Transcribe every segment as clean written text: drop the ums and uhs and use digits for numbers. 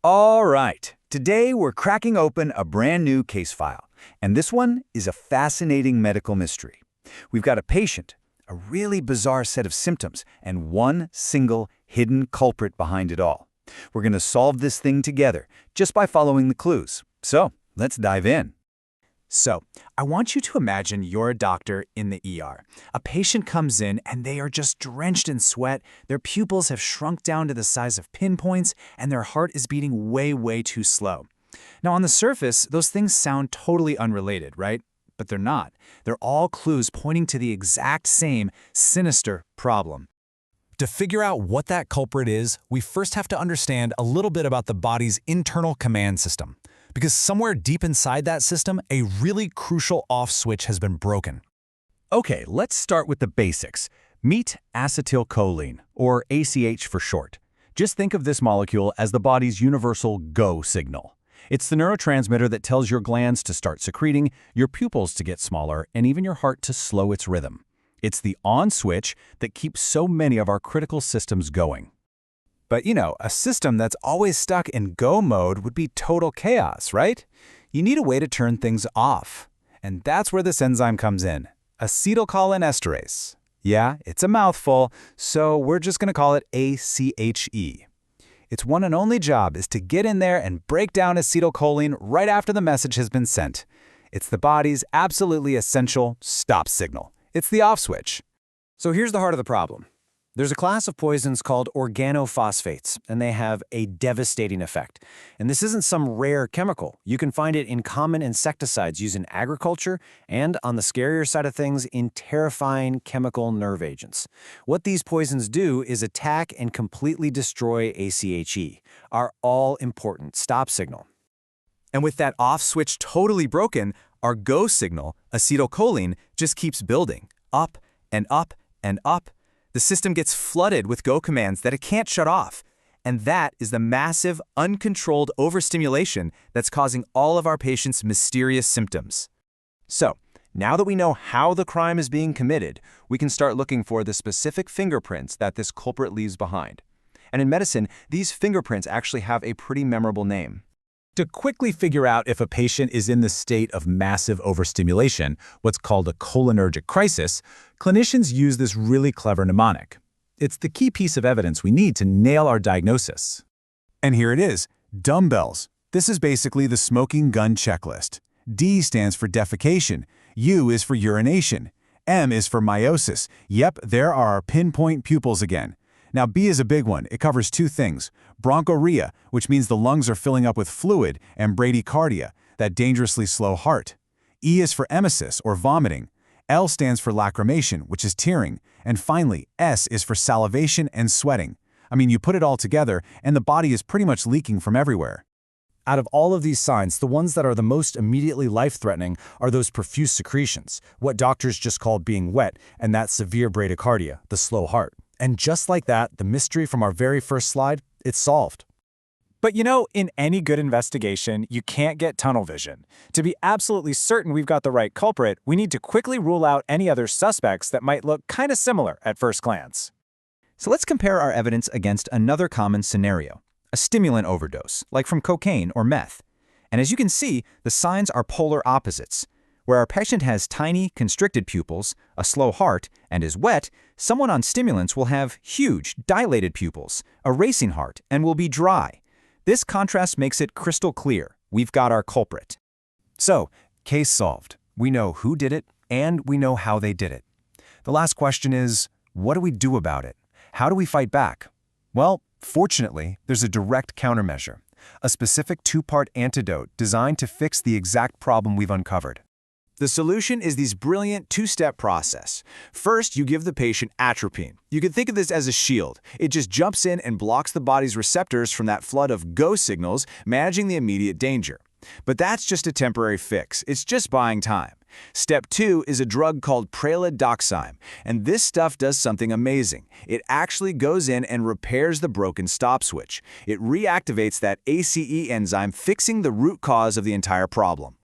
All right, today we're cracking open a brand new case file, and this one is a fascinating medical mystery. We've got a patient, a really bizarre set of symptoms, and one single hidden culprit behind it all. We're going to solve this thing together just by following the clues. So, let's dive in. So, I want you to imagine you're a doctor in the ER. A patient comes in and they are just drenched in sweat, their pupils have shrunk down to the size of pinpoints, and their heart is beating way too slow. Now, on the surface, those things sound totally unrelated, right? But they're not. They're all clues pointing to the exact same sinister problem. To figure out what that culprit is, we first have to understand a little bit about the body's internal command system. Because somewhere deep inside that system, a really crucial off switch has been broken. Okay, let's start with the basics. Meet acetylcholine, or ACH for short. Just think of this molecule as the body's universal go signal. It's the neurotransmitter that tells your glands to start secreting, your pupils to get smaller, and even your heart to slow its rhythm. It's the on switch that keeps so many of our critical systems going. But a system that's always stuck in go mode would be total chaos, right? You need a way to turn things off. And that's where this enzyme comes in, acetylcholine esterase. Yeah, it's a mouthful, so we're just going to call it ACHE. Its one and only job is to get in there and break down acetylcholine right after the message has been sent. It's the body's absolutely essential stop signal. It's the off switch. So here's the heart of the problem. There's a class of poisons called organophosphates, and they have a devastating effect. And this isn't some rare chemical. You can find it in common insecticides used in agriculture and, on the scarier side of things, in terrifying chemical nerve agents. What these poisons do is attack and completely destroy ACHE, our all-important stop signal. And with that off switch totally broken, our go signal, acetylcholine, just keeps building, up and up and up. The system gets flooded with go commands that it can't shut off. And that is the massive, uncontrolled overstimulation that's causing all of our patients' mysterious symptoms. So, now that we know how the crime is being committed, we can start looking for the specific fingerprints that this culprit leaves behind. And in medicine, these fingerprints actually have a pretty memorable name. To quickly figure out if a patient is in the state of massive overstimulation, what's called a cholinergic crisis, clinicians use this really clever mnemonic. It's the key piece of evidence we need to nail our diagnosis. And here it is, DUMBELS. This is basically the smoking gun checklist. D stands for defecation, U is for urination, M is for meiosis. Yep, there are our pinpoint pupils again. Now, B is a big one. It covers two things: bronchorrhea, which means the lungs are filling up with fluid, and bradycardia, that dangerously slow heart. E is for emesis, or vomiting. L stands for lacrimation, which is tearing. And finally, S is for salivation and sweating. I mean, you put it all together, and the body is pretty much leaking from everywhere. Out of all of these signs, the ones that are the most immediately life-threatening are those profuse secretions, what doctors just call being wet, and that severe bradycardia, the slow heart. And just like that, the mystery from our very first slide, it's solved. But in any good investigation, you can't get tunnel vision. To be absolutely certain we've got the right culprit, we need to quickly rule out any other suspects that might look kind of similar at first glance. So let's compare our evidence against another common scenario, a stimulant overdose, like from cocaine or meth. And as you can see, the signs are polar opposites. Where our patient has tiny, constricted pupils, a slow heart, and is wet, someone on stimulants will have huge, dilated pupils, a racing heart, and will be dry. This contrast makes it crystal clear. We've got our culprit. So, case solved. We know who did it, and we know how they did it. The last question is, what do we do about it? How do we fight back? Well, fortunately, there's a direct countermeasure, a specific two-part antidote designed to fix the exact problem we've uncovered. The solution is this brilliant two-step process. First, you give the patient atropine. You can think of this as a shield. It just jumps in and blocks the body's receptors from that flood of go signals, managing the immediate danger. But that's just a temporary fix. It's just buying time. Step 2 is a drug called pralidoxime, and this stuff does something amazing. It actually goes in and repairs the broken stop switch. It reactivates that ACE enzyme, fixing the root cause of the entire problem.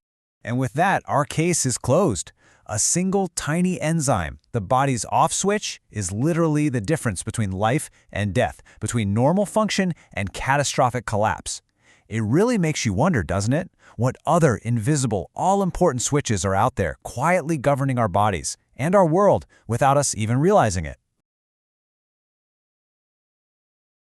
And with that, our case is closed. A single tiny enzyme, the body's off switch, is literally the difference between life and death, between normal function and catastrophic collapse. It really makes you wonder, doesn't it? What other invisible, all-important switches are out there quietly governing our bodies and our world without us even realizing it.